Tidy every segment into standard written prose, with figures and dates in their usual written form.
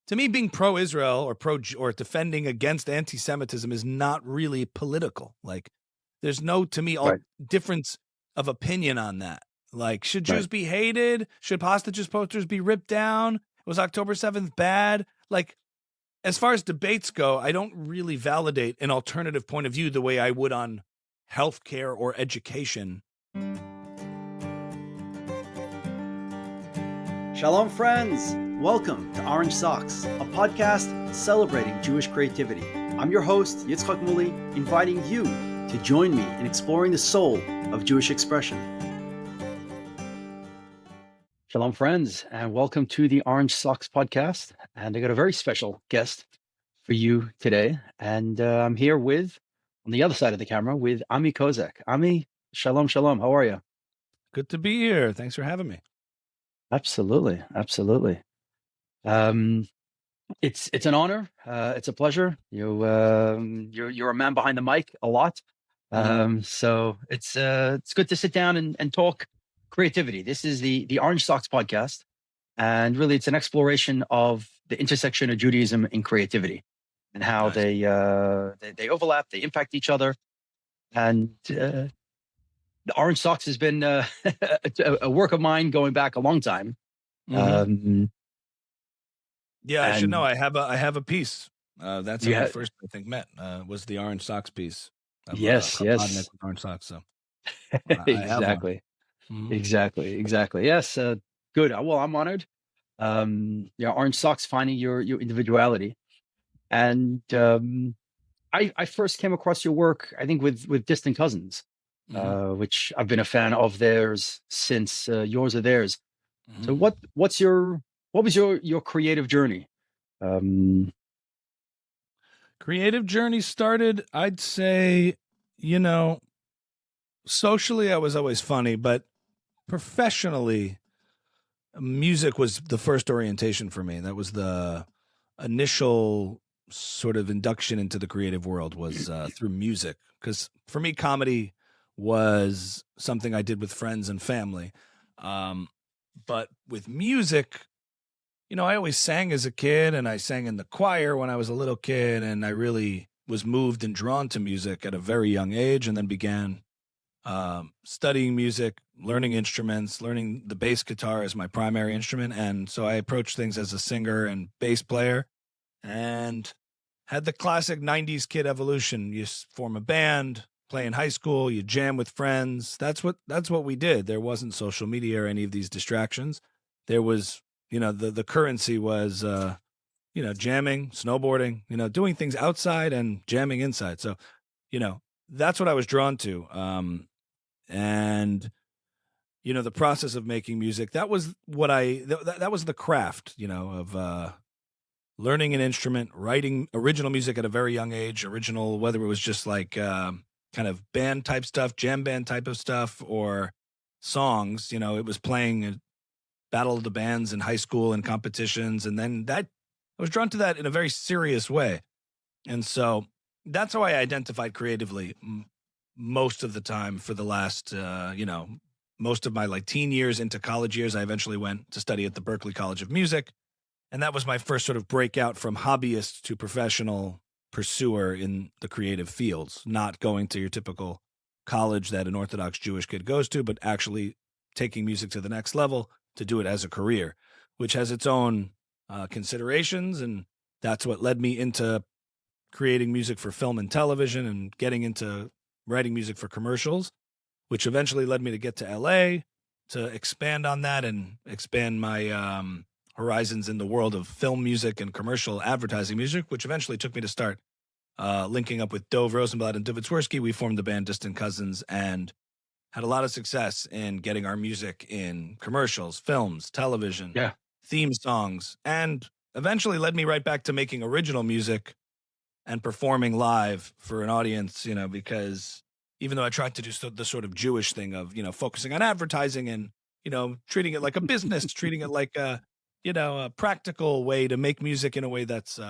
to me, being pro-Israel or or defending against anti-Semitism is not really political. Like, there's no, to me, Right. difference of opinion on that. Like, should Right. Jews be hated? Should hostages posters be ripped down? Was October 7th bad? Like, as far as debates go, I don't really validate an alternative point of view the way I would on healthcare or education. Shalom, friends. Welcome to Orange Socks, a podcast celebrating Jewish creativity. I'm your host, Yitzchok Moully, inviting you to join me in exploring the soul of Jewish expression. Shalom, friends, and welcome to the Orange Socks podcast. And I got a very special guest for you today. And I'm here with, on the other side of the camera, with Ami Kozak. Ami, shalom, shalom. How are you? Good to be here. Thanks for having me. Absolutely. It's an honor. It's a pleasure. You're a man behind the mic a lot. So it's good to sit down and talk creativity. This is the Orange Socks podcast, and really it's an exploration of the intersection of Judaism and creativity, and how they overlap, they impact each other, and the Orange Socks has been a work of mine going back a long time. Yeah, I should know. I have a piece. That's how we first, I think, met. Was the Orange Socks piece? Yes. With Orange Socks. So exactly. Yes. Good. Well, I'm honored. Orange Socks finding your individuality, and I first came across your work, I think, with Distant Cousins, which I've been a fan of theirs since Yours or Theirs. So what was your creative journey? Creative journey started, I'd say, socially I was always funny, but professionally, music was the first orientation for me. That was the initial sort of induction into the creative world, was through music. Because for me, comedy was something I did with friends and family. But with music, I always sang as a kid, and I sang in the choir when I was a little kid, and I really was moved and drawn to music at a very young age, and then began studying music, learning instruments, learning the bass guitar as my primary instrument. And so I approached things as a singer and bass player, and had the classic 90s kid evolution. You form a band, play in high school, you jam with friends. That's what we did. There wasn't social media or any of these distractions. There was, the currency was, jamming, snowboarding, doing things outside and jamming inside. So, that's what I was drawn to. And, the process of making music, that was what that was the craft, of learning an instrument, writing original music at a very young age, whether it was just like kind of band type stuff, jam band type of stuff, or songs, it was playing a Battle of the Bands in high school and competitions. And then I was drawn to that in a very serious way. And so that's how I identified creatively most of the time for the last, most of my teen years into college years. I eventually went to study at the Berklee College of Music. And that was my first sort of breakout from hobbyist to professional pursuer in the creative fields, not going to your typical college that an Orthodox Jewish kid goes to, but actually taking music to the next level to do it as a career, which has its own considerations. And that's what led me into creating music for film and television and getting into writing music for commercials, which eventually led me to get to LA to expand on that and expand my horizons in the world of film music and commercial advertising music, which eventually took me to start linking up with Dov Rosenblatt and David Swirsky. We formed the band Distant Cousins and had a lot of success in getting our music in commercials, films, television, theme songs, and eventually led me right back to making original music and performing live for an audience, because even though I tried to do the sort of Jewish thing of, focusing on advertising and, treating it like a business, treating it like a practical way to make music in a way that's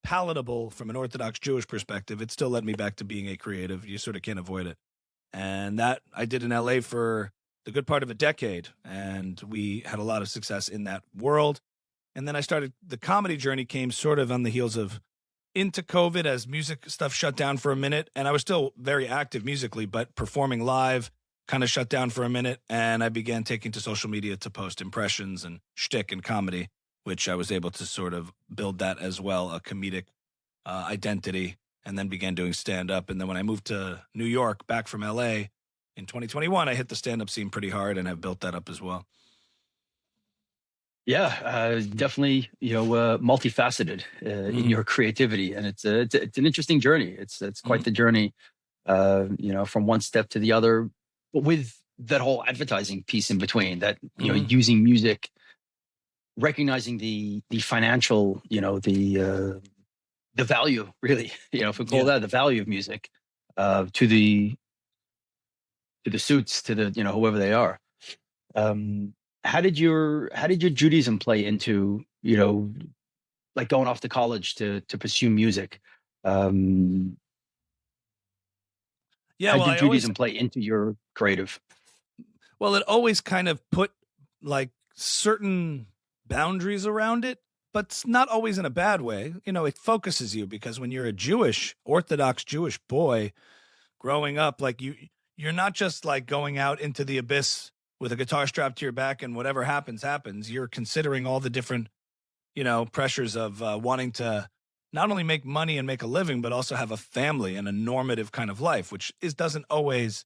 palatable from an Orthodox Jewish perspective, it still led me back to being a creative. You sort of can't avoid it. And that I did in LA for the good part of a decade. And we had a lot of success in that world. And then I started the comedy journey came sort of on the heels of into COVID as music stuff shut down for a minute. And I was still very active musically, but performing live kind of shut down for a minute. And I began taking to social media to post impressions and shtick and comedy, which I was able to sort of build that as well, a comedic identity, and then began doing stand up. And then when I moved to New York back from LA in 2021, I hit the stand up scene pretty hard and I've built that up as well. Yeah, definitely, multifaceted in your creativity, and it's an interesting journey. It's quite the journey, from one step to the other, but with that whole advertising piece in between. That using music, recognizing the financial, the value, really, if we call that the value of music, to the suits, to the whoever they are. How did your Judaism play into, like going off to college to pursue music? Yeah, How well, did Judaism play into your creative? Well, it always kind of put like certain boundaries around it, but it's not always in a bad way. It focuses you because when you're a Orthodox Jewish boy growing up, like you're not just like going out into the abyss with a guitar strapped to your back and whatever happens, happens. You're considering all the different, pressures of wanting to not only make money and make a living, but also have a family and a normative kind of life, which doesn't always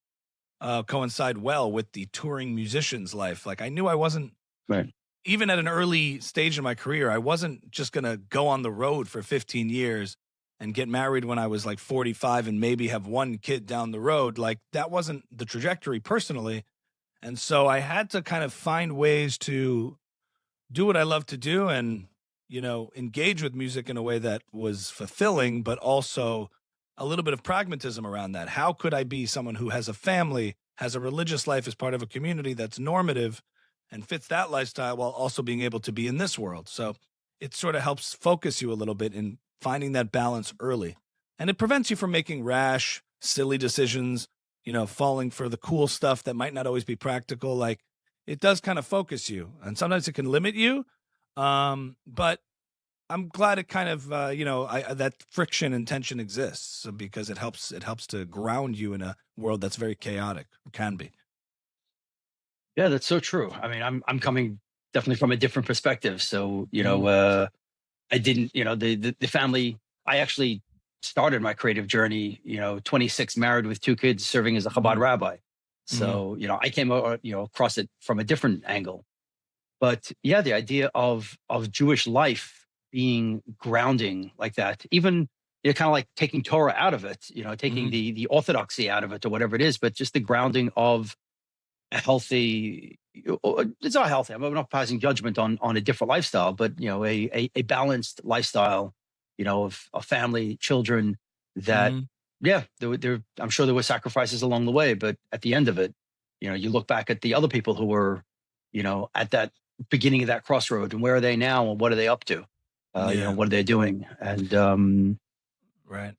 coincide well with the touring musician's life. Like I knew I wasn't, right, even at an early stage in my career, I wasn't just going to go on the road for 15 years and get married when I was like 45 and maybe have one kid down the road. Like that wasn't the trajectory personally. And so I had to kind of find ways to do what I love to do and, engage with music in a way that was fulfilling, but also a little bit of pragmatism around that. How could I be someone who has a family, has a religious life as part of a community that's normative and fits that lifestyle while also being able to be in this world? So it sort of helps focus you a little bit in finding that balance early. And it prevents you from making rash, silly decisions, falling for the cool stuff that might not always be practical. Like it does kind of focus you and sometimes it can limit you. But I'm glad it kind of, that friction and tension exists because it helps to ground you in a world that's very chaotic, or can be. Yeah, that's so true. I mean, I'm coming definitely from a different perspective. So, I didn't, the family, I actually started my creative journey, 26, married with two kids, serving as a Chabad rabbi. So, I came, across it from a different angle. But yeah, the idea of Jewish life being grounding like that, even kind of like taking Torah out of it, taking the orthodoxy out of it or whatever it is, but just the grounding of a healthy, it's not healthy. I'm not passing judgment on a different lifestyle, but a balanced lifestyle, of family, children. That yeah, I'm sure there were sacrifices along the way, but at the end of it, you look back at the other people who were, at that beginning of that crossroad, and where are they now, and what are they up to? What are they doing? And right.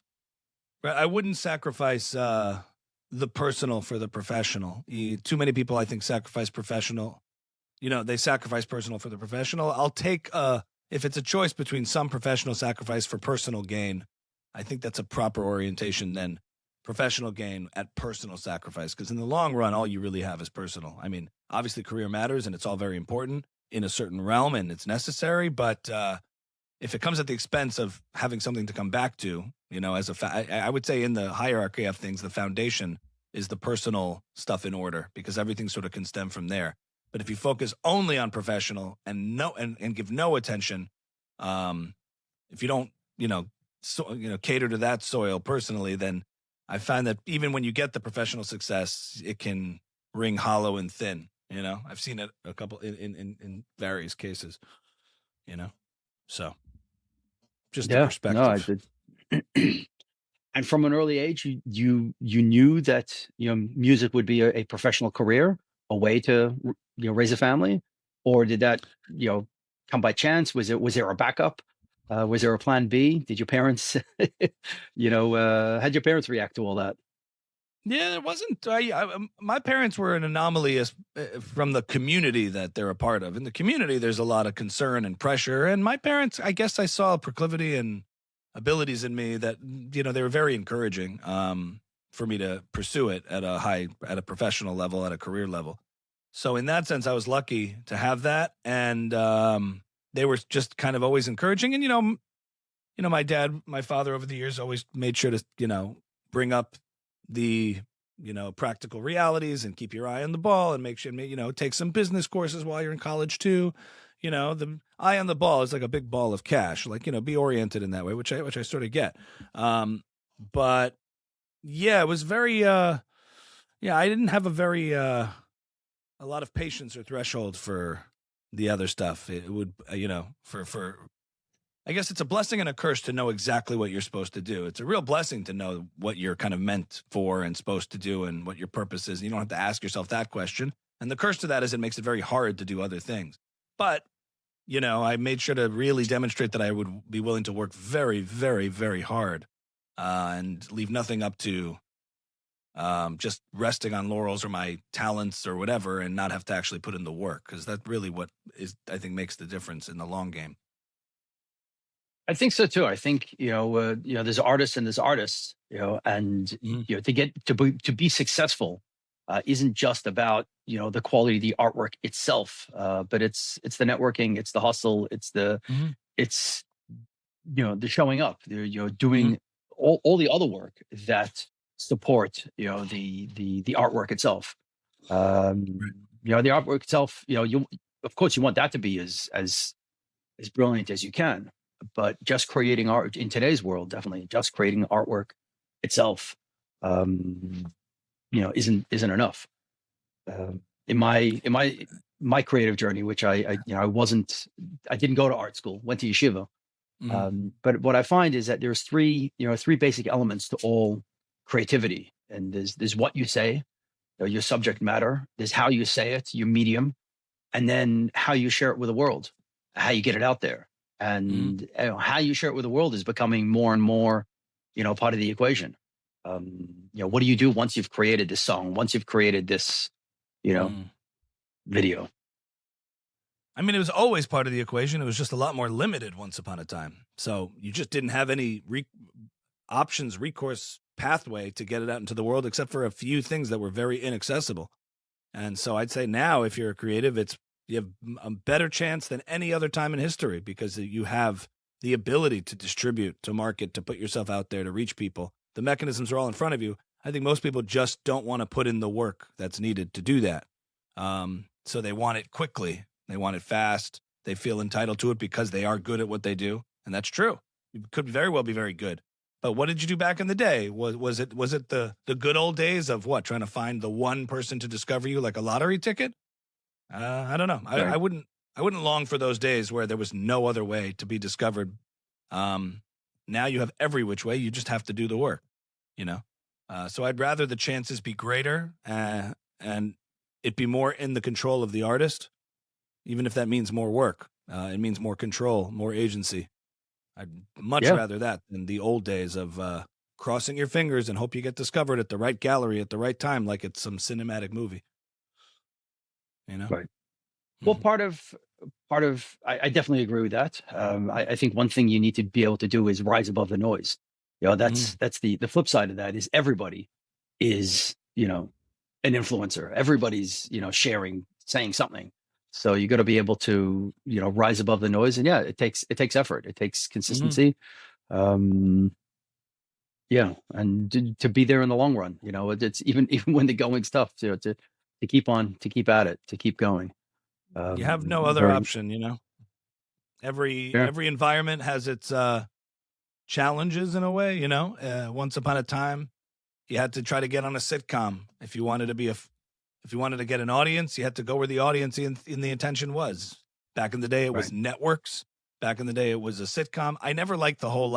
I wouldn't sacrifice the personal for the professional. Too many people, I think, sacrifice professional. They sacrifice personal for the professional. I'll take if it's a choice between some professional sacrifice for personal gain, I think that's a proper orientation than professional gain at personal sacrifice. Because in the long run, all you really have is personal. I mean, obviously career matters and it's all very important in a certain realm and it's necessary. But if it comes at the expense of having something to come back to, as I would say in the hierarchy of things, the foundation is the personal stuff in order because everything sort of can stem from there. But if you focus only on professional and give no attention, if you don't, cater to that soil personally, then I find that even when you get the professional success, it can ring hollow and thin. I've seen it a couple in various cases. So just the perspective. No, I did. And from an early age, you knew that music would be a professional career, a way to raise a family, or did that come by chance? Was there a backup? Was there a plan B? Did your parents, how'd your parents react to all that? Yeah, it wasn't. My parents were an anomaly from the community that they're a part of. In the community, there's a lot of concern and pressure. And my parents, I guess, I saw a proclivity and abilities in me that they were very encouraging for me to pursue it at a professional level, at a career level. So in that sense, I was lucky to have that, and they were just kind of always encouraging. And my dad, my father, over the years, always made sure to bring up the practical realities and keep your eye on the ball and make sure take some business courses while you're in college too. The eye on the ball is like a big ball of cash, like be oriented in that way, which I sort of get. But yeah, it was very yeah, I didn't have a lot of patience or threshold for the other stuff. It would for I guess it's a blessing and a curse to know exactly what you're supposed to do. It's a real blessing to know what you're kind of meant for and supposed to do and what your purpose is. You don't have to ask yourself that question. And the curse to that is it makes it very hard to do other things. But, I made sure to really demonstrate that I would be willing to work very, very, very hard and leave nothing up to just resting on laurels or my talents or whatever and not have to actually put in the work. Because that's really what I think makes the difference in the long game. I think so too. I think there's artists and there's artists, and to be successful isn't just about the quality of the artwork itself, but it's the networking, it's the hustle, it's Mhm. it's the showing up, Mhm. doing all the other work that support the artwork itself. Right. The artwork itself, you of course you want that to be as brilliant as you can. But just creating art in today's world, definitely just creating artwork itself, isn't enough. In my creative journey, which I didn't go to art school, went to yeshiva. Mhm. But what I find is that there's three basic elements to all creativity, and there's what you say, your subject matter. There's how you say it, your medium, and then how you share it with the world, how you get it out there. Mhm. And how you share it with the world is becoming more and more, part of the equation. What do you do once you've created this song, once you've created this, you know, Mhm. video? I mean, it was always part of the equation. It was just a lot more limited once upon a time. So you just didn't have any options, recourse pathway to get it out into the world, except for a few things that were very inaccessible. And so I'd say now, if you're a creative, you have a better chance than any other time in history because you have the ability to distribute, to market, to put yourself out there, to reach people. The mechanisms are all in front of you. I think most people just don't want to put in the work that's needed to do that. So they want it quickly. They want it fast. They feel entitled to it because they are good at what they do, and that's true. You could very well be very good. But what did you do back in the day? Was it the good old days of what, trying to find the one person to discover you like a lottery ticket? I don't know. I, Right. I wouldn't I wouldn't long for those days where there was no other way to be discovered. Um, Now you have every which way. You just have to do the work. You know. So I'd rather the chances be greater and it be more in the control of the artist, even if that means more work. It means more control, more agency. I'd much Yeah. rather that than the old days of crossing your fingers and hope you get discovered at the right gallery at the right time, like it's some cinematic movie. You know. Right. Well, Hmm. I definitely agree with that. I think one thing you need to be able to do is rise above the noise. Hmm. That's the flip side of that is everybody is, an influencer. Everybody's, sharing, saying something. So you got to be able to, rise above the noise. And yeah, it takes effort. It takes Hmm. consistency. Um, yeah, and to be there in the long run. It's even when the going's tough, to keep at it, to keep going. You have no other Very option. Every yeah. every environment has its challenges in a way. Once upon a time, you had to try to get on a sitcom if you wanted to if you wanted to get an audience. You had to go where the audience in the intention was. Back in the day, it Right. was networks. Back in the day, it was a sitcom. I never liked the whole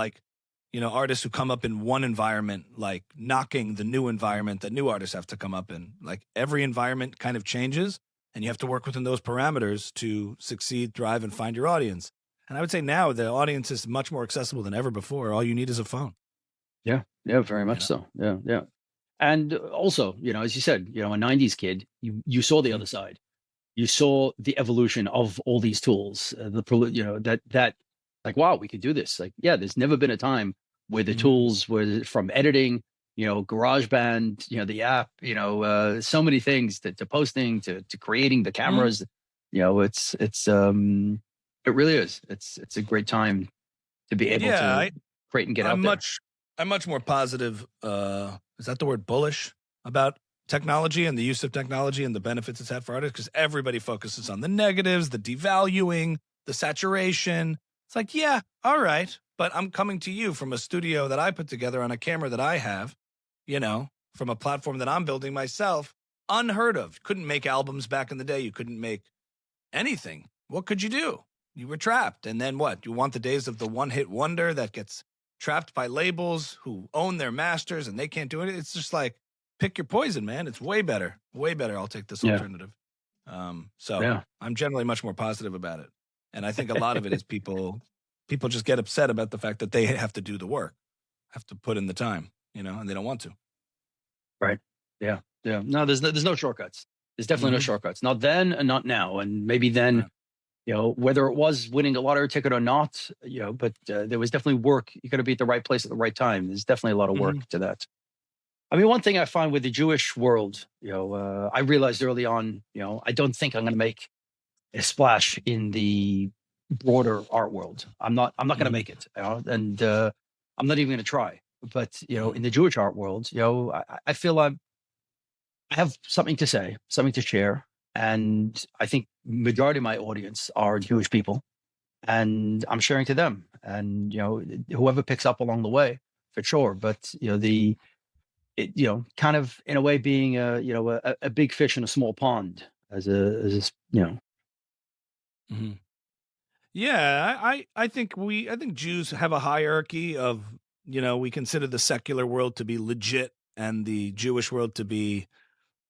artists who come up in one environment, like knocking the new environment that new artists have to come up in. Like every environment kind of changes, and you have to work within those parameters to succeed, thrive, and find your audience. And I would say now the audience is much more accessible than ever before. All you need is a phone. Yeah. Yeah. Very You much know. so. Yeah. Yeah. And also, as you said, a '90s kid, you saw the Mhm. other side. You saw the evolution of all these tools. That like, wow, we could do this. Like, yeah, there's never been a time where the Mhm. tools were from editing, GarageBand, the app, so many things to posting to creating the Mhm. cameras. It really is. It's a great time to be able Yeah, to I create and get I'm out there. much I'm much more positive, is that the word bullish, about technology and the use of technology and the benefits it's had for artists? Because everybody focuses on the negatives, the devaluing, the saturation. It's like, yeah, all right, but I'm coming to you from a studio that I put together on a camera that I have, from a platform that I'm building myself, unheard of. Couldn't make albums back in the day, you couldn't make anything. What could you do? You were trapped. And then what? You want the days of the one hit wonder that gets trapped by labels who own their masters and they can't do it. It's just like, pick your poison, man. It's way better. Way better. I'll take this Yeah. alternative. So Yeah. I'm generally much more positive about it. And I think a lot of it is people just get upset about the fact that they have to do the work, have to put in the time, and they don't want to. Right. Yeah. Yeah. No, there's no shortcuts. There's definitely no Hmm. shortcuts. Not then and not now. And maybe then, Right. whether it was winning a lottery ticket or not, but there was definitely work. You got to be at the right place at the right time. There's definitely a lot of work Hmm. to that. I mean, one thing I find with the Jewish world, I realized early on, I don't think I'm going to make a splash in the broader art world. I'm not going to Hmm. make it, and I'm not even going to try. But Hmm. in the Jewish art world, I feel I have something to say, something to share, and I think majority of my audience are Jewish people, and I'm sharing to them, and whoever picks up along the way, for sure. But kind of in a way being a big fish in a small pond, as a. Hmm. Yeah, I think Jews have a hierarchy of, we consider the secular world to be legit and the Jewish world to be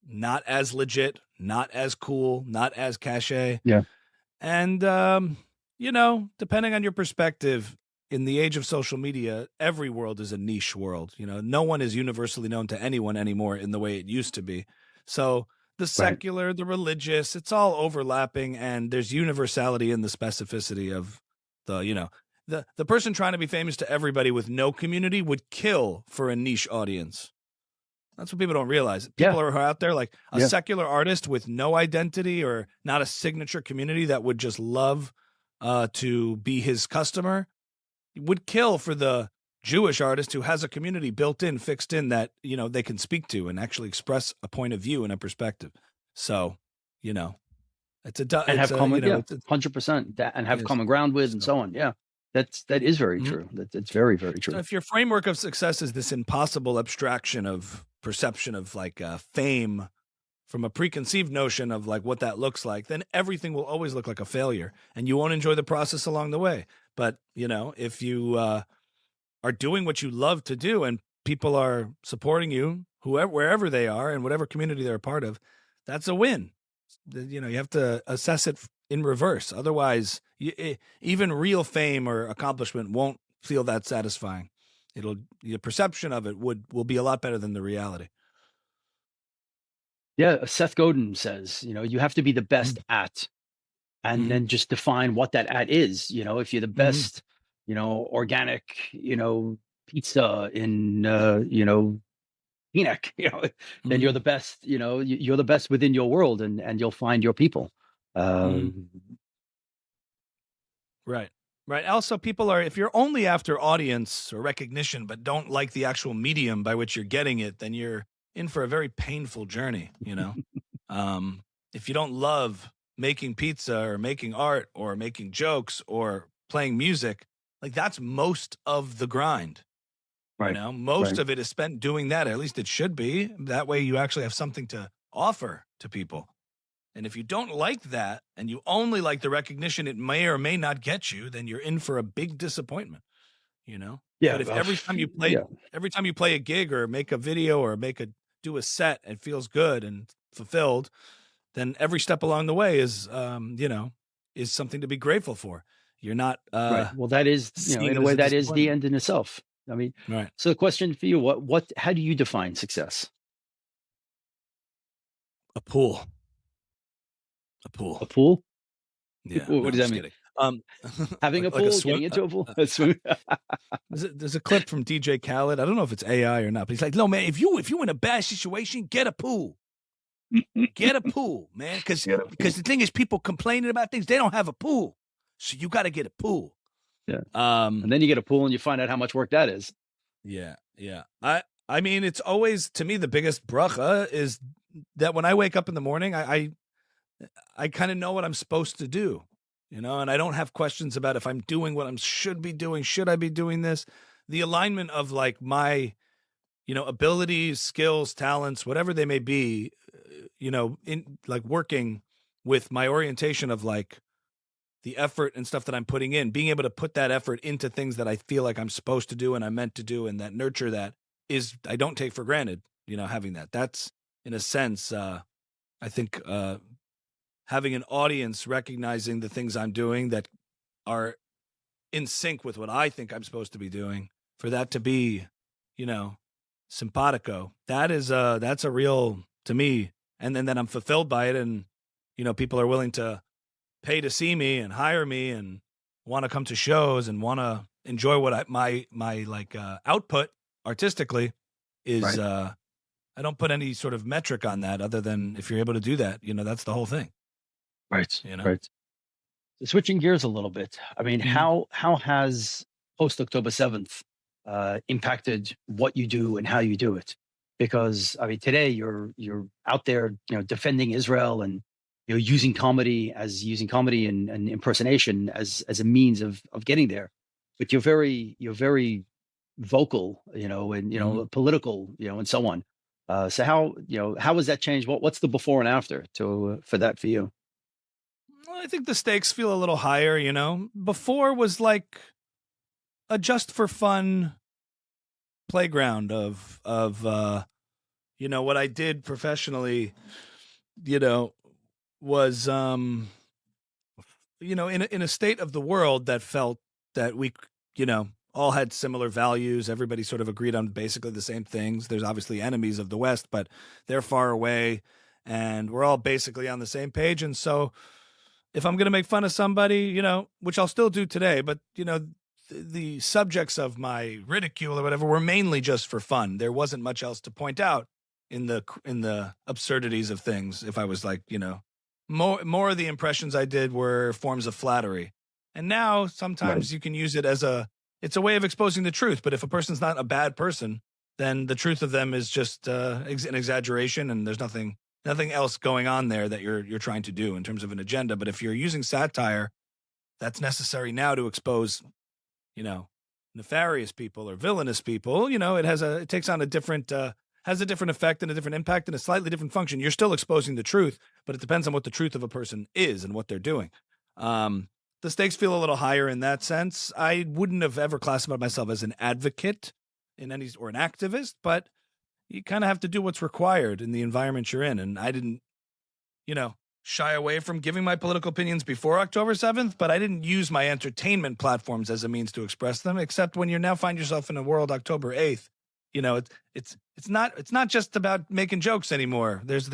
not as legit, not as cool, not as cachet. Yeah. And depending on your perspective, in the age of social media, every world is a niche world. No one is universally known to anyone anymore in the way it used to be. So the Right. secular, the religious, it's all overlapping, and there's universality in the specificity of the person trying to be famous to everybody with no community would kill for a niche audience. That's what people don't realize. Yeah. People are out there like a Yeah. secular artist with no identity or not a signature community that would just love to be his customer would kill for the Jewish artist who has a community built in, fixed in that they can speak to and actually express a point of view and a perspective. So, you know, And it's have a common, yeah, it's 100%, and have yes. common ground with, and So, so on. Yeah, that is very mhm. true. That's very, very So true. if your framework of success is this impossible abstraction of perception of like fame from a preconceived notion of like what that looks like, then everything will always look like a failure and you won't enjoy the process along the way. But, if you are doing what you love to do and people are supporting you, whoever, wherever they are and whatever community they're a part of, that's a win. You have to assess it in reverse. Otherwise, even real fame or accomplishment won't feel that satisfying. The perception of it will be a lot better than the reality. Yeah, Seth Godin says, you have to be the best at, and Mm-hmm. then just define what that at is. If you're the Mm-hmm. best, organic, pizza in, Enoch, then Mm-hmm. you're the best. You're the best within your world, and you'll find your people. Mm-hmm. Um, Right. Right. Also, people are, if you're only after audience or recognition, but don't like the actual medium by which you're getting it, then you're in for a very painful journey. Um, if you don't love making pizza or making art or making jokes or playing music, like that's most of the grind. right. Most Right. of it is spent doing that. At least it should be. That way you actually have something to offer to people. And if you don't like that and you only like the recognition it may or may not get you, then you're in for a big disappointment. Yeah. But if Yeah. every time you play a gig or make a video or do a set and feels good and fulfilled, then every step along the way is something to be grateful for. You're not Right. Well, that is, seeing in it a as way, a that is the disappointment. end in itself. I mean, Right. so the question for you, how do you define success? A pool. A A pool. pool? Yeah. What No, does I'm that just mean? kidding. Having a Like a pool, swim. getting into a pool, a swim. There's a clip from DJ Khaled. I don't know if it's AI or not, but he's like, "No, man, if you in a bad situation, get a pool. Get a pool, man, because Get a pool. the thing is, people complaining about things, they don't have a pool, so you got to get a pool." Yeah. Um, And then you get a pool and you find out how much work that is. yeah, yeah. I mean, it's always, to me, the biggest bracha is that when I wake up in the morning, I kind of know what I'm supposed to do, and I don't have questions about if I'm doing what I should be doing. Should I be doing this? The alignment of like my, abilities, skills, talents, whatever they may be, in like working with my orientation of like the effort and stuff that I'm putting in, being able to put that effort into things that I feel like I'm supposed to do and I'm meant to do, and that nurture that is, I don't take for granted, having that. That's in a sense, I think, having an audience recognizing the things I'm doing that are in sync with what I think I'm supposed to be doing, for that to be, simpatico. That's a real, to me, and then I'm fulfilled by it, and people are willing to pay to see me and hire me and want to come to shows and want to enjoy what my like output artistically is. Right. I don't put any sort of metric on that other than if you're able to do that, that's the whole thing. Right. You know. Right. So switching gears a little bit. I mean, Mhm. how has post October 7th impacted what you do and how you do it? Because I mean, today you're out there, defending Israel, and using comedy and impersonation as a means of getting there. But you're very vocal, and Mhm. political, and so on. So how has that changed? What's the before and after to for that for you? Well, I think the stakes feel a little higher. Before was like a just for fun playground of what I did professionally. You know, was in a state of the world that felt that we all had similar values. Everybody sort of agreed on basically the same things. There's obviously enemies of the West, but they're far away, and we're all basically on the same page. And so if I'm going to make fun of somebody, which I'll still do today, but the subjects of my ridicule or whatever were mainly just for fun. There wasn't much else to point out in the absurdities of things. If I was like, more of the impressions I did were forms of flattery. And now Right. sometimes you can use it as it's a way of exposing the truth. But if a person's not a bad person, then the truth of them is just an exaggeration, and there's nothing else going on there that you're trying to do in terms of an agenda. But if you're using satire, that's necessary now to expose, you know, nefarious people or villainous people. It takes on a different has a different effect and a different impact and a slightly different function. You're still exposing the truth, but it depends on what the truth of a person is and what they're doing. Um, the stakes feel a little higher in that sense. I wouldn't have ever classified myself as an advocate or an activist, but you kind of have to do what's required in the environment you're in. And I didn't, shy away from giving my political opinions before October 7th, but I didn't use my entertainment platforms as a means to express them, except when you now find yourself in a world October 8th. It's not just about making jokes anymore. There's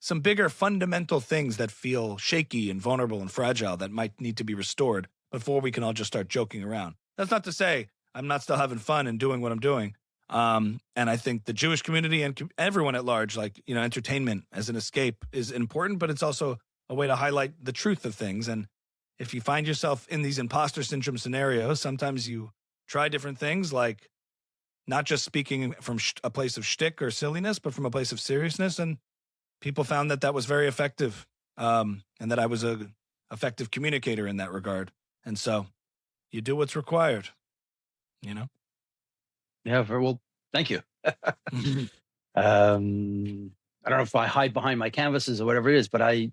some bigger fundamental things that feel shaky and vulnerable and fragile that might need to be restored before we can all just start joking around. That's not to say I'm not still having fun and doing what I'm doing. And I think the Jewish community and everyone at large, like, entertainment as an escape is important, but it's also a way to highlight the truth of things. And if you find yourself in these imposter syndrome scenarios, sometimes you try different things, like not just speaking from a place of shtick or silliness, but from a place of seriousness. And people found that was very effective, and that I was a effective communicator in that regard. And so you do what's required, you know? Yeah, very well. Thank you. Mhm. I don't know if I hide behind my canvases or whatever it is, but I'm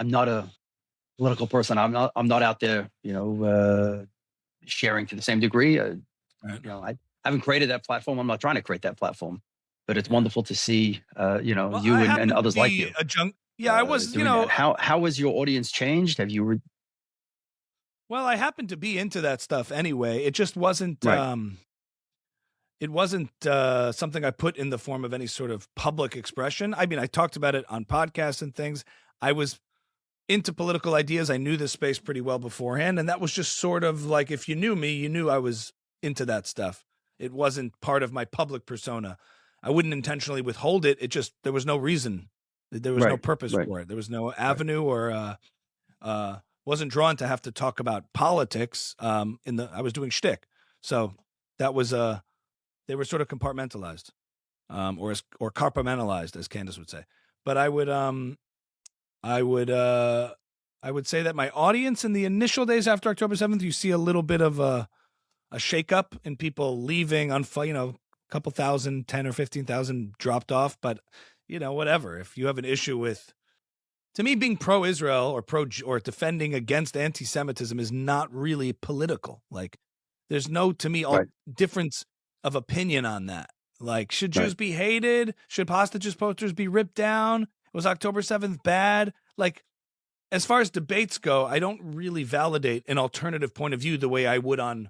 not a political person. I'm not out there, sharing to the same degree. Right. I haven't created that platform. I'm not trying to create that platform, but it's Yeah. wonderful to see, Well, you I and happen to others like be you a junk. Yeah, I was, doing that. How has your audience changed? Have you? well, I happen to be into that stuff anyway. It just wasn't, Right. it wasn't something I put in the form of any sort of public expression. I mean, I talked about it on podcasts and things. I was into political ideas. I knew this space pretty well beforehand. And that was just sort of like, if you knew me, you knew I was into that stuff. It wasn't part of my public persona. I wouldn't intentionally withhold it. It just, there was no reason. There was no purpose for it. There was no avenue or wasn't drawn to have to talk about politics. I was doing shtick. So that was, they were sort of compartmentalized, or compartmentalized, as Candace would say. But I would say that my audience in the initial days after October 7th, you see a little bit of a shakeup in people leaving a couple thousand, 10 or 15,000 dropped off. But whatever. If you have an issue with, to me, being pro-Israel or defending against anti-Semitism is not really political. Like, there's no, to me, difference of opinion on that. Like, should Jews be hated? Should hostages posters be ripped down? Was October 7th bad? Like, as far as debates go, I don't really validate an alternative point of view the way I would on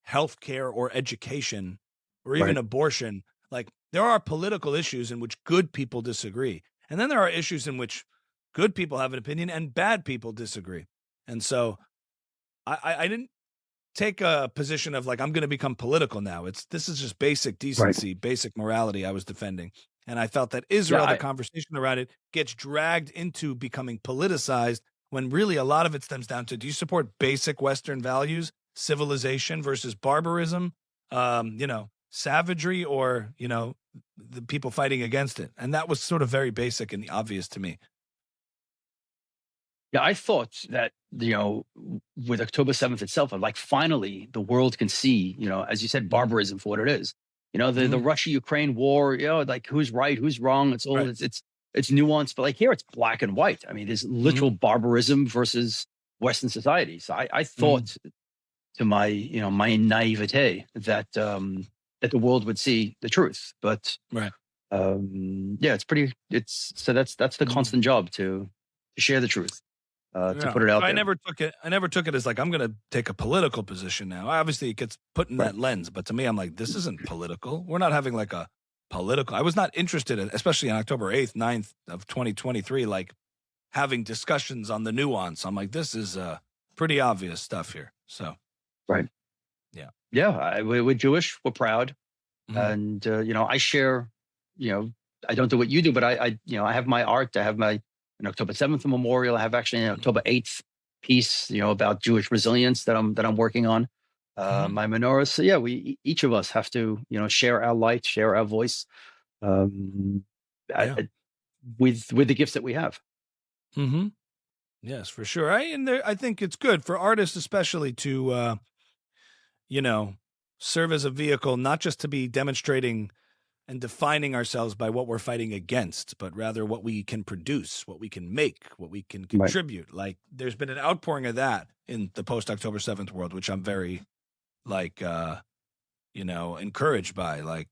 healthcare or education or even abortion. Like, there are political issues in which good people disagree. And then there are issues in which good people have an opinion and bad people disagree. And so I didn't take a position of like, I'm going to become political now. This is just basic decency, basic morality I was defending. And I felt that Israel, the conversation around it, gets dragged into becoming politicized when really a lot of it stems down to, do you support basic Western values, civilization versus barbarism, savagery, or, the people fighting against it? And that was sort of very basic and obvious to me. Yeah, I thought that, with October 7th itself, like, finally the world can see, as you said, barbarism for what it is. The Russia-Ukraine war, like, who's right, who's wrong. It's all, it's nuanced, but like here it's black and white. I mean, there's literal barbarism versus Western society. So I thought, to my, my naivete, that the world would see the truth. But that's the constant job to share the truth. To put it out there. I never took it as like, I'm going to take a political position now. Obviously it gets put in that lens, but to me, I'm like, this isn't political. We're not having like a political, I was not interested in, especially on October 8th, 9th of 2023, like having discussions on the nuance. I'm like, this is pretty obvious stuff here. So. We're Jewish, we're proud. And, I share, I don't do what you do, but I have my art. I have my October 7th memorial. I have actually an October 8th piece, about Jewish resilience that I'm working on. My menorah. So we each of us have to, share our light, share our voice, with the gifts that we have. Yes, for sure. I think it's good for artists, especially to, serve as a vehicle, not just to be demonstrating and defining ourselves by what we're fighting against, but rather what we can produce, what we can make, what we can contribute. Like, there's been an outpouring of that in the post-October 7th world, which I'm very, encouraged by. Like,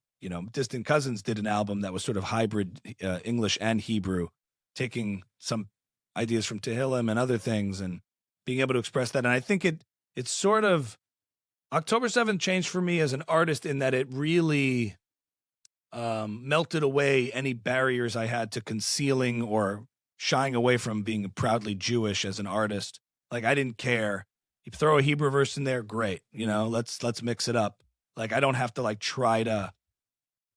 Distant Cousins did an album that was sort of hybrid English and Hebrew, taking some ideas from Tehillim and other things and being able to express that. And I think it's sort of, October 7th changed for me as an artist in that it really melted away any barriers I had to concealing or shying away from being proudly Jewish as an artist. Like, I didn't care. You throw a Hebrew verse in there, great. Let's mix it up. Like, I don't have to try to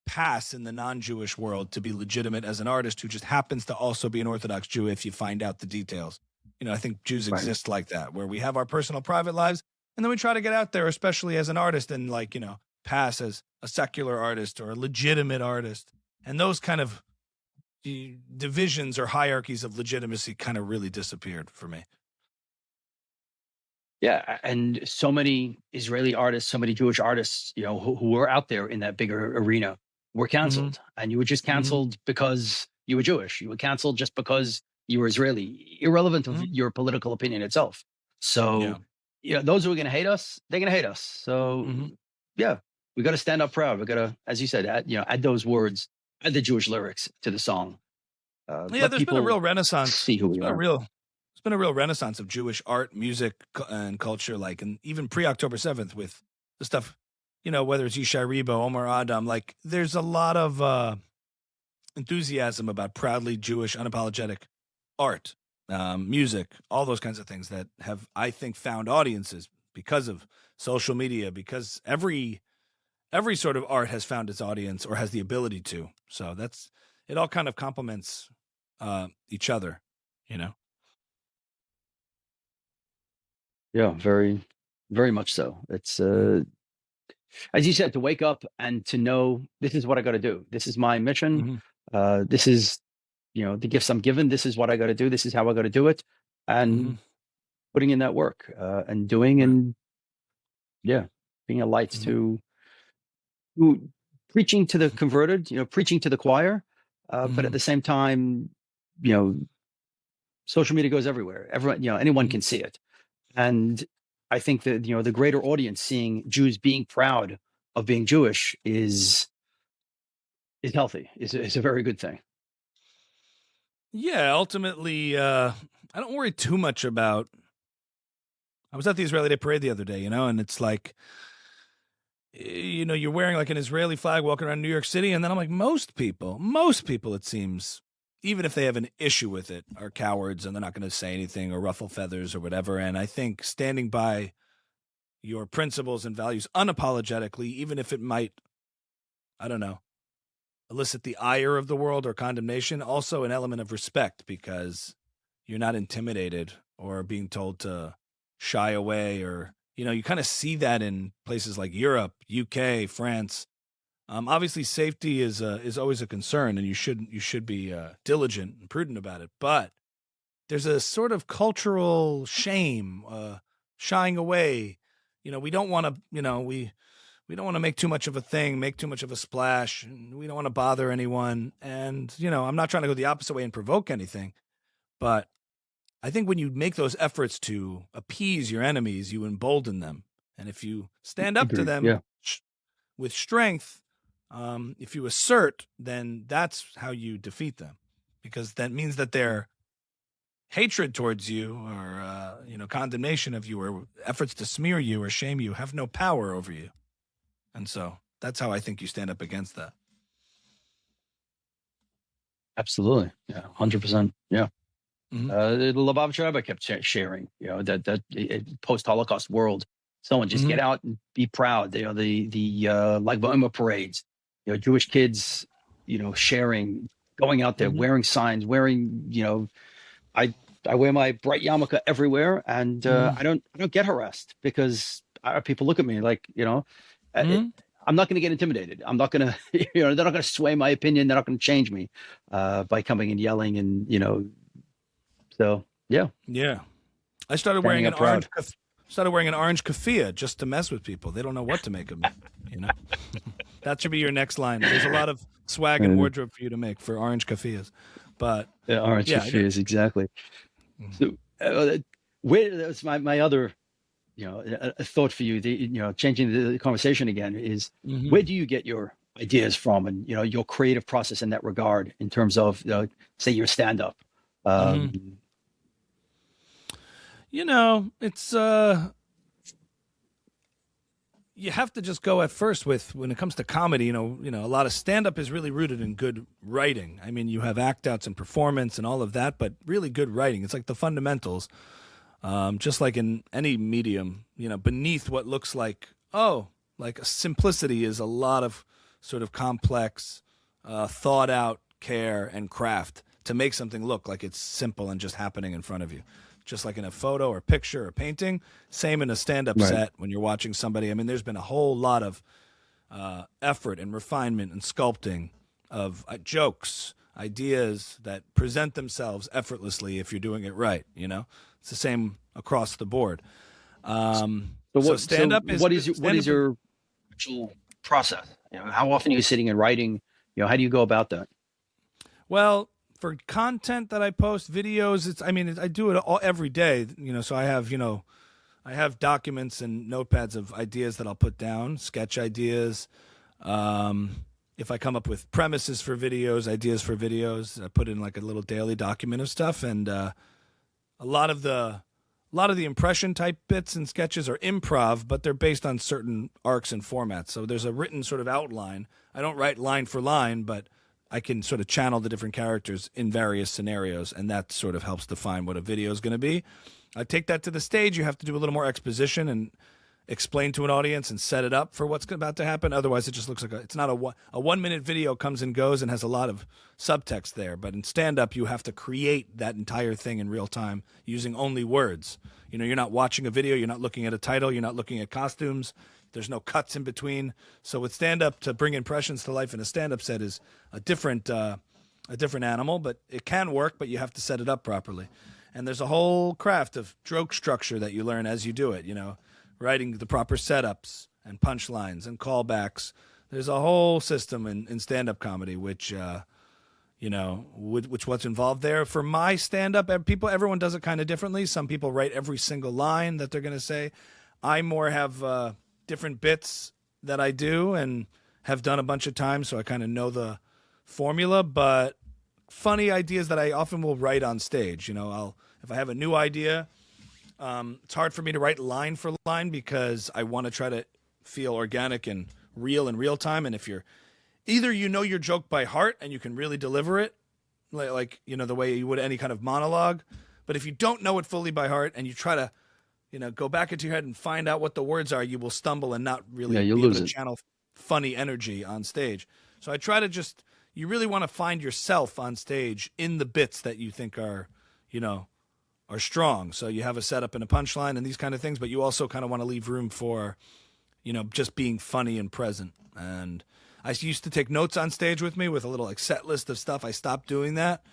pass in the non-Jewish world to be legitimate as an artist who just happens to also be an Orthodox Jew if you find out the details. I think Jews exist like that, where we have our personal private lives and then we try to get out there, especially as an artist, and pass as a secular artist or a legitimate artist. And those kind of divisions or hierarchies of legitimacy kind of really disappeared for me. Yeah, and so many Israeli artists, so many Jewish artists, who were out there in that bigger arena were canceled. And you were just canceled because you were Jewish. You were canceled just because you were Israeli, irrelevant of your political opinion itself. So, those who are going to hate us, they're going to hate us. So, we got to stand up proud. We got to, as you said, add those words, add the Jewish lyrics to the song. There's been a real renaissance. See who we are. It's been a real renaissance of Jewish art, music, and culture, and even pre-October 7th with the stuff, whether it's Yishai Ribo, Omar Adam, like there's a lot of enthusiasm about proudly Jewish, unapologetic art, music, all those kinds of things that have, I think, found audiences because of social media, because every sort of art has found its audience or has the ability to. So it all kind of complements each other, you know? Yeah, very, very much so. It's as you said, to wake up and to know this is what I got to do. This is my mission. Mm-hmm. This is, the gifts I'm given. This is what I got to do. This is how I got to do it, Mm-hmm. and putting in that work and doing Right. and yeah, being a light Mm-hmm. to who preaching to the converted, preaching to the choir, but Mm-hmm. at the same time, you know, social media goes everywhere. Everyone, anyone Mm-hmm. can see it, and I think that the greater audience seeing Jews being proud of being Jewish is healthy. Is a very good thing. Yeah, ultimately, I don't worry too much about. I was at the Israeli Day Parade the other day, and it's like, you're wearing like an Israeli flag walking around New York City, and then I'm like, most people, it seems, even if they have an issue with it, are cowards and they're not going to say anything or ruffle feathers or whatever. And I think standing by your principles and values unapologetically, even if it might, I don't know, elicit the ire of the world or condemnation, also an element of respect because you're not intimidated or being told to shy away, or you kind of see that in places like Europe, UK, France. Obviously safety is always a concern, and you should be diligent and prudent about it, but there's a sort of cultural shame, shying away. We don't want to, we don't want to make too much of a thing, make too much of a splash. And we don't want to bother anyone. And, I'm not trying to go the opposite way and provoke anything, but I think when you make those efforts to appease your enemies, you embolden them. And if you stand up to Agreed. them Yeah, with strength, if you assert, then that's how you defeat them, because that means that their hatred towards you, or condemnation of you, or efforts to smear you or shame you, have no power over you. And so that's how I think you stand up against that. absolutely. Yeah, 100%. Yeah. Mm-hmm. The Lubavitcher Rebbe kept sharing, that post-Holocaust world, someone just Mm-hmm. get out and be proud. The Lag BaOmer parades, Jewish kids, sharing, going out there, Mm-hmm. wearing signs, wearing, I I wear my bright yarmulke everywhere, and Mm-hmm. I don't get harassed because people look at me like, uh, it, Mm-hmm. I'm not going to get intimidated. I'm not going to, they're not going to sway my opinion. They're not going to change me by coming and yelling and so yeah, Yeah. I started standing wearing an up proud. orange keffiyeh just to mess with people. They don't know what to make of me, you know. That should be your next line. There's a lot of swag and Uh, wardrobe for you to make for orange keffiyehs. But yeah, orange yeah, I get. is exactly. Mhm. So where that's my other a thought for you. Changing the conversation again is Mhm. where do you get your ideas from, and your creative process in that regard in terms of say your stand up. Mhm. Um, It's you have to just go at first with, when it comes to comedy, a lot of stand up is really rooted in good writing. I mean, you have act outs and performance and all of that, but really good writing. It's like the fundamentals. Just like in any medium, beneath what looks like a simplicity is a lot of sort of complex, thought out care and craft to make something look like it's simple and just happening in front of you. Just like in a photo or picture or painting, same in a stand up right. set when you're watching somebody. I mean, there's been a whole lot of effort and refinement and sculpting of jokes, ideas that present themselves effortlessly if you're doing it right. It's the same across the board. So So what? So stand up is what stand is up. your actual process? How often are you sitting and writing? How do you go about that? Well, for content that I post, videos, I do it all every day. So I have documents and notepads of ideas that I'll put down, sketch ideas. If I come up with premises for videos, ideas for videos, I put in like a little daily document of stuff, and a lot of the a lot of the impression type bits and sketches are improv, but they're based on certain arcs and formats. So there's a written sort of outline. I don't write line for line, but I can sort of channel the different characters in various scenarios, and that sort of helps define what a video is going to be. I take that to the stage. You have to do a little more exposition and explain to an audience and set it up for what's about to happen. Otherwise, it just looks like it's not a 1 minute video comes and goes and has a lot of subtext there. But in stand-up, you have to create that entire thing in real time using only words. You know, you're not watching a video. You're not looking at a title. You're not looking at costumes. There's no cuts in between. So with stand-up, to bring impressions to life in a stand-up set is a different animal, but it can work, but you have to set it up properly. And there's a whole craft of joke structure that you learn as you do it, you know, writing the proper setups and punchlines and callbacks. There's a whole system in stand-up comedy, which, you know, which what's involved there. For my stand-up, everyone does it kind of differently. Some people write every single line that they're going to say. I more have different bits that I do and have done a bunch of times, so I kind of know the formula, but funny ideas that I often will write on stage. You know, if I have a new idea, it's hard for me to write line for line because I want to try to feel organic and real in real time. And if you're either, you know, your joke by heart and you can really deliver it like, you know, the way you would any kind of monologue. But if you don't know it fully by heart and you try to, you know, go back into your head and find out what the words are, you will stumble and not really be able to channel funny energy on stage. So I try to you really want to find yourself on stage in the bits that you think are, you know, are strong. So you have a setup and a punchline and these kind of things, but you also kind of want to leave room for, you know, just being funny and present. And I used to take notes on stage with me with a little like set list of stuff. I stopped doing that.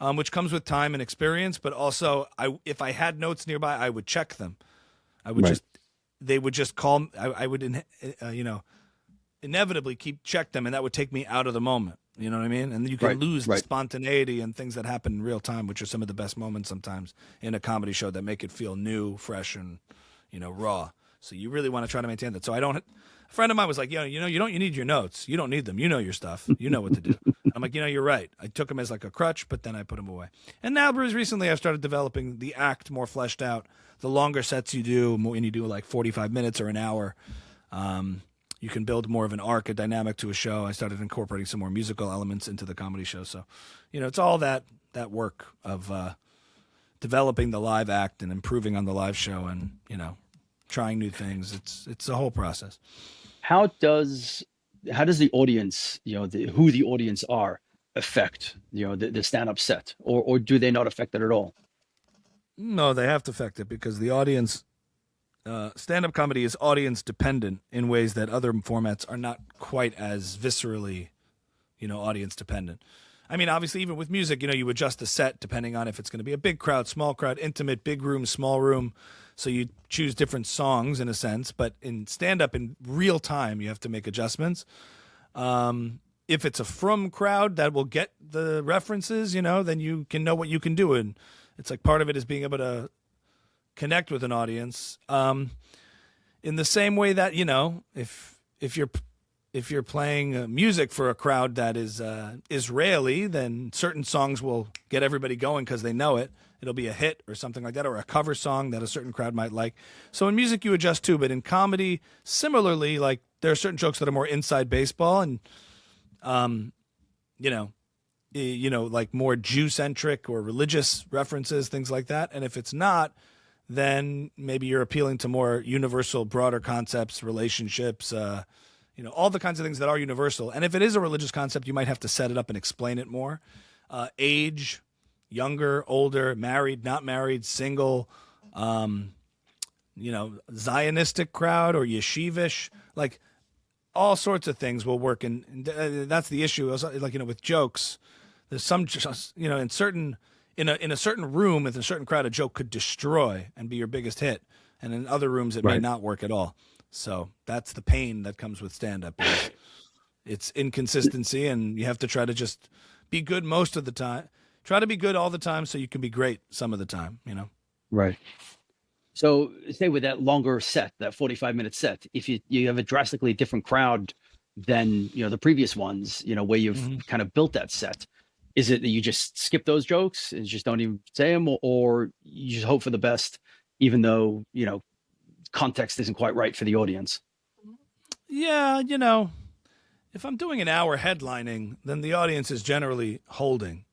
Which comes with time and experience, but also if I had notes nearby, I would check them. I would they would just call. I would, you know, inevitably check them, and that would take me out of the moment. You know what I mean? And you can lose the spontaneity and things that happen in real time, which are some of the best moments sometimes in a comedy show that make it feel new, fresh, and, you know, raw. So you really want to try to maintain that. So a friend of mine was like, you need your notes. You don't need them. You know your stuff. You know what to do. I'm like, you know, you're right. I took them as like a crutch, but then I put them away. And now, recently, I've started developing the act more fleshed out. The longer sets you do, when you do like 45 minutes or an hour, you can build more of an arc, a dynamic to a show. I started incorporating some more musical elements into the comedy show. So, you know, it's all that work of developing the live act and improving on the live show and, you know, trying new things. It's a whole process. How does the audience, you know, who the audience are, affect, you know, the stand-up set, or do they not affect it at all? No, they have to affect it because the audience, stand-up comedy is audience dependent in ways that other formats are not quite as viscerally, you know, audience dependent. I mean, obviously, even with music, you know, you adjust the set depending on if it's going to be a big crowd, small crowd, intimate, big room, small room. So you choose different songs in a sense, but in stand-up in real time, you have to make adjustments. If it's a from crowd that will get the references, you know, then you can know what you can do. And it's like part of it is being able to connect with an audience. In the same way that, you know, if you're playing music for a crowd that is Israeli, then certain songs will get everybody going because they know it. It'll be a hit or something like that, or a cover song that a certain crowd might like. So in music, you adjust too, but in comedy, similarly, like there are certain jokes that are more inside baseball and, you know, like more Jew-centric or religious references, things like that. And if it's not, then maybe you're appealing to more universal, broader concepts, relationships, you know, all the kinds of things that are universal. And if it is a religious concept, you might have to set it up and explain it more. Age, younger, older, married, not married, single, you know, Zionistic crowd or yeshivish, like all sorts of things will work. And that's the issue. Like, you know, with jokes, there's some, you know, in a certain room, with a certain crowd, a joke could destroy and be your biggest hit. And in other rooms, it may not work at all. So that's the pain that comes with stand-up. It's inconsistency, and you have to try to just be good most of the time. Try to be good all the time so you can be great some of the time, you know? Right. So say with that longer set, that 45-minute set, if you have a drastically different crowd than, you know, the previous ones, you know, where you've kind of built that set, is it that you just skip those jokes and just don't even say them, or you just hope for the best even though, context isn't quite right for the audience. Yeah, if I'm doing an hour headlining, then the audience is generally holding.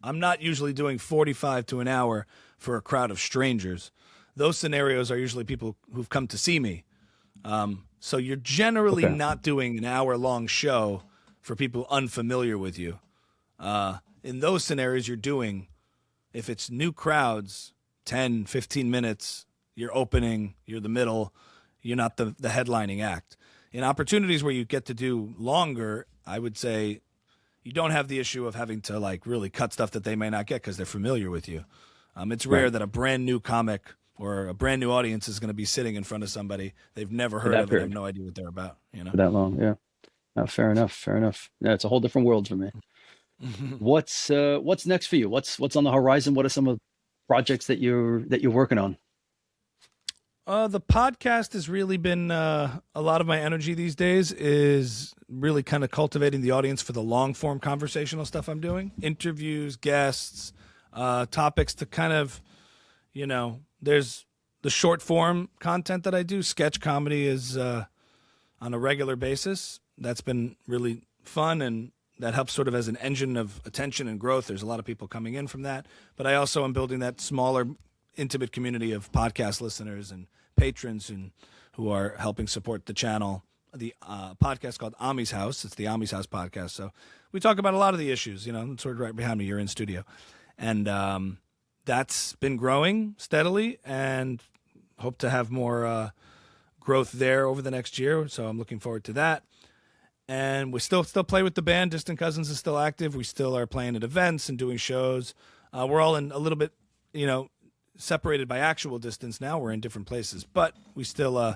I'm not usually doing 45 to an hour for a crowd of strangers. Those scenarios are usually people who've come to see me. So you're generally Okay. not doing an hour-long show for people unfamiliar with you. In those scenarios, you're doing, if it's new crowds, 10, 15 minutes, you're opening, you're the middle, you're not the headlining act. In opportunities where you get to do longer, I would say you don't have the issue of having to like really cut stuff that they may not get because they're familiar with you. It's rare Right. that a brand new comic or a brand new audience is going to be sitting in front of somebody they've never For heard that of and have period, no idea what they're about. for that long. Yeah. No, fair enough. Fair enough. Yeah, it's a whole different world for me. What's next for you? What's on the horizon? What are some of the projects that you're working on? The podcast has really been a lot of my energy these days is really kind of cultivating the audience for the long form conversational stuff I'm doing, interviews, guests, topics to kind of, there's the short form content that I do. Sketch comedy is on a regular basis. That's been really fun and that helps sort of as an engine of attention and growth. There's a lot of people coming in from that, but I also am building that smaller, intimate community of podcast listeners and patrons who are helping support the channel. The podcast called Ami's House. It's the Ami's House podcast. So we talk about a lot of the issues. It's sort of right behind me. You're in studio, and that's been growing steadily, and hope to have more growth there over the next year. So I'm looking forward to that. And we still play with the band. Distant Cousins is still active. We still are playing at events and doing shows. We're all in a little bit, separated by actual distance now. We're in different places, but we still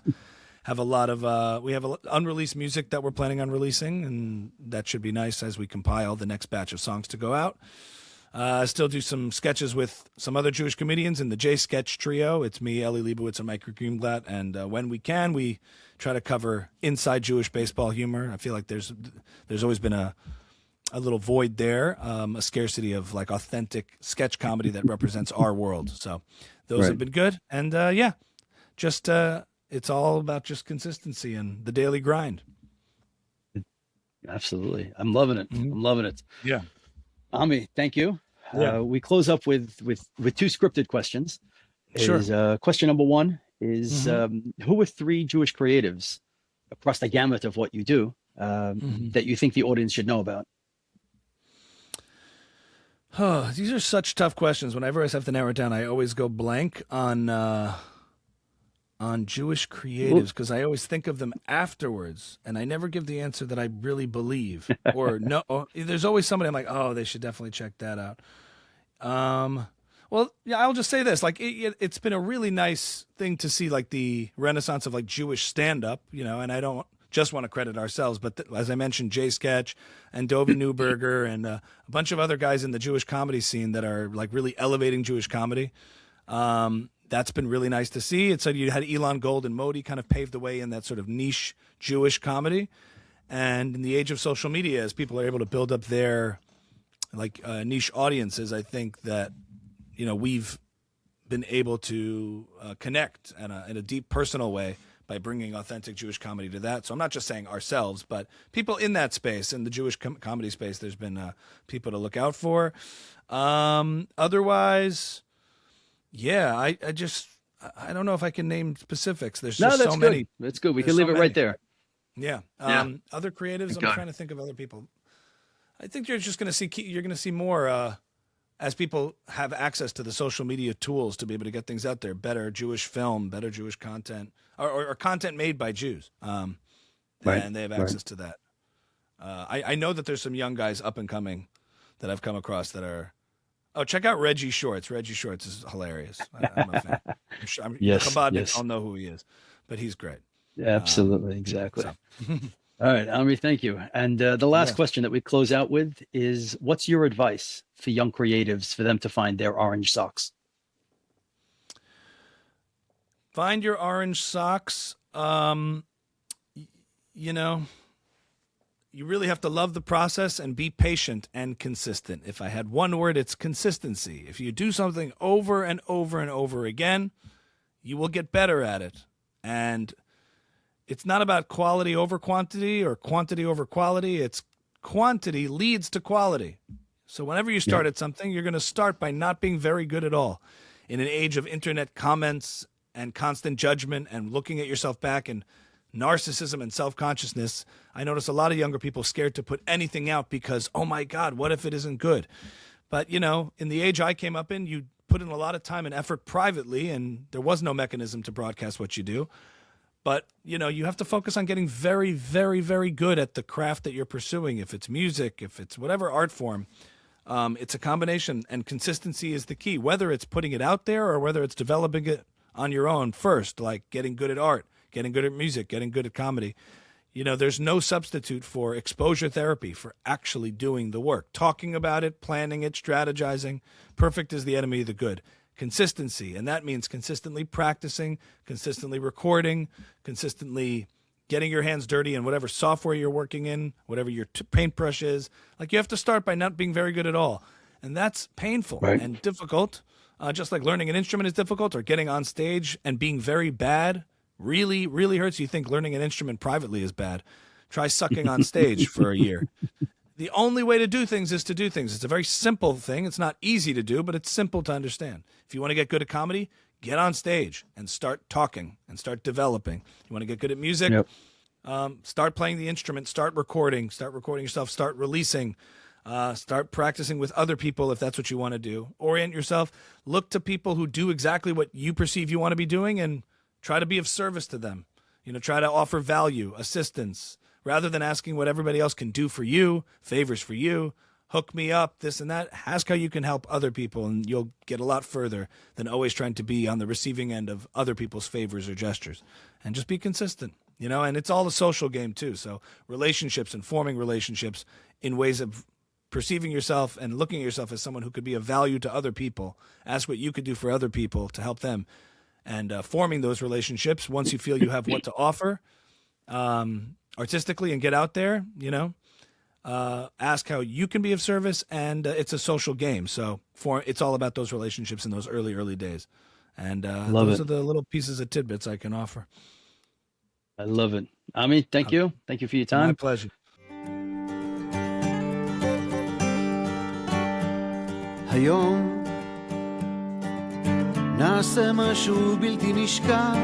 have a lot of we have unreleased music that we're planning on releasing, and that should be nice as we compile the next batch of songs to go out. I still do some sketches with some other Jewish comedians in the J Sketch Trio. It's me, Eli Leibovitz, and Mike Greenblatt, and when we can, we try to cover inside Jewish baseball humor. I feel like there's always been a little void there, a scarcity of like authentic sketch comedy that represents our world. So those have Right. been good. And just it's all about just consistency and the daily grind. Absolutely. I'm loving it. Mhm. I'm loving it. Yeah. Ami, thank you. Yeah. We close up with two scripted questions. Sure. Question number one is Mhm. who are three Jewish creatives across the gamut of what you do Mhm. that you think the audience should know about? Oh, these are such tough questions. Whenever I have to narrow it down, I always go blank on Jewish creatives because I always think of them afterwards, and I never give the answer that I really believe. Or no, there's always somebody I'm like, oh, they should definitely check that out. Well, yeah, I'll just say this: like, it's been a really nice thing to see, like the renaissance of like Jewish stand-up, And I don't just want to credit ourselves, but as I mentioned, Jay Sketch and Dovie Newberger and a bunch of other guys in the Jewish comedy scene that are like really elevating Jewish comedy. That's been really nice to see. It said you had Elon Gold and Modi kind of paved the way in that sort of niche Jewish comedy. And in the age of social media, as people are able to build up their like niche audiences, I think that we've been able to connect in a deep personal way by bringing authentic Jewish comedy to that. So I'm not just saying ourselves, but people in that space, in the Jewish comedy space, there's been people to look out for. Otherwise, yeah, I don't know if I can name specifics. There's No, just that's so good. many. That's good. We There's can so leave it right many. there. Yeah. Yeah. Other creatives. I'm Okay. trying to think of other people. I think you're just going to see. You're going to see more as people have access to the social media tools to be able to get things out there. Better Jewish film, better Jewish content, or content made by Jews. Right. And they have Right. access to that. I know that there's some young guys up and coming that I've come across that are. Oh, check out Reggie Shorts. Reggie Shorts is hilarious. I'm a fan. Yes. The Chabadniks Yes. all know who he is, but he's great. Absolutely. Exactly. So. All right, Amri, thank you. And the last Yeah. question that we close out with is, what's your advice for young creatives for them to find their orange socks? Find your orange socks. You know, you really have to love the process and be patient and consistent. If I had one word, it's consistency. If you do something over and over and over again, you will get better at it. And it's not about quality over quantity or quantity over quality. It's quantity leads to quality. So whenever you start at something, you're going to start by not being very good at all. In an age of internet comments and constant judgment and looking at yourself back and narcissism and self-consciousness, I notice a lot of younger people scared to put anything out because, oh my God, what if it isn't good? But, you know, in the age I came up in, you put in a lot of time and effort privately, and there was no mechanism to broadcast what you do. But, you know, you have to focus on getting very, very, very good at the craft that you're pursuing. If it's music, if it's whatever art form, it's a combination, and consistency is the key, whether it's putting it out there or whether it's developing it on your own first, like getting good at art, getting good at music, getting good at comedy. You know, there's no substitute for exposure therapy, for actually doing the work, talking about it, planning it, strategizing. Perfect is the enemy of the good. Consistency, and that means consistently practicing, consistently recording, consistently getting your hands dirty in whatever software you're working in, whatever your paintbrush is. Like, you have to start by not being very good at all. And that's painful and difficult, just like learning an instrument is difficult, or getting on stage and being very bad really, really hurts. You think learning an instrument privately is bad. Try sucking on stage for a year. The only way to do things is to do things. It's a very simple thing. It's not easy to do, but it's simple to understand. If you want to get good at comedy, get on stage and start talking and start developing. You want to get good at music, start playing the instrument, start recording yourself, start releasing, start practicing with other people if that's what you want to do. Orient yourself. Look to people who do exactly what you perceive you want to be doing and try to be of service to them. You know, try to offer value, assistance, rather than asking what everybody else can do for you, favors for you, hook me up, this and that. Ask how you can help other people, and you'll get a lot further than always trying to be on the receiving end of other people's favors or gestures. And just be consistent, you know, and it's all a social game too. So relationships and forming relationships in ways of perceiving yourself and looking at yourself as someone who could be of value to other people. Ask what you could do for other people to help them. And forming those relationships once you feel you have what to offer artistically and get out there, you know, ask how you can be of service. And it's a social game. So it's all about those relationships in those early days. And those are the little pieces of tidbits I can offer. I love it. Ami, thank you. Thank you for your time. My pleasure. היום נעשה משהו בלתי נשכח